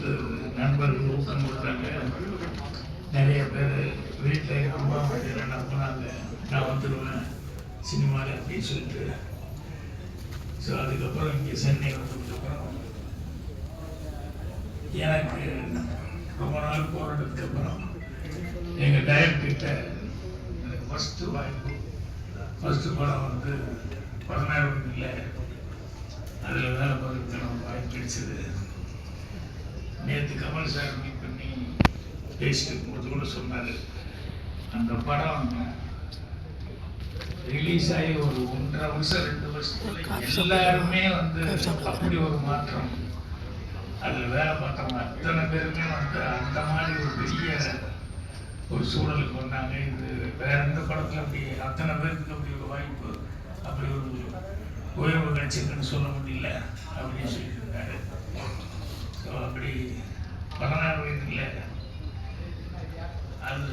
கொடுத்து நண்பர்கள் ஊக்கம் கொடுத்தாங்க. நிறைய பேர் வீட்டில் நம்ப மாட்டேன் நம்பினாங்க, நான் வந்துடுவேன் சினிமாவில் அப்படின்னு சொல்லிட்டு. ஸோ அதுக்கப்புறம் இங்கே சென்னை வந்ததுக்கப்புறம் எனக்கு ரொம்ப நாள் போராட்டத்துக்கப்புறம் எங்கள் டைரக்டர்கிட்ட எனக்கு ஃபஸ்ட்டு வாய்ப்பு, ஃபஸ்ட்டு படம் வந்து 16 இல்லை, அதில் வேலை பார்க்கறதுக்கான வாய்ப்பு கிடைச்சது. நேற்று கமல் சார் மீட் பண்ணி பேசிட்டு போது கூட சொன்னார், அந்த படம் ரிலீஸ் ஆகி ஒரு 1.5 வருஷம் 2 வருஷத்துல எல்லாருமே வந்து அப்படி ஒரு மாற்றம், அதில் வேலை பார்த்தவங்க அத்தனை பேருமே வந்து அந்த மாதிரி ஒரு பெரிய ஒரு சூழலுக்கு வந்தாங்க. இது வேற எந்த படத்தில் அப்படி அத்தனை பேருக்கு அப்படி ஒரு வாய்ப்பு, அப்படி ஒரு உயர்வு கிடைச்சிருக்குன்னு சொல்ல முடியல அப்படின்னு சொல்லிட்டு இருந்தாரு. ஸோ அப்படி 16 வயதுல அது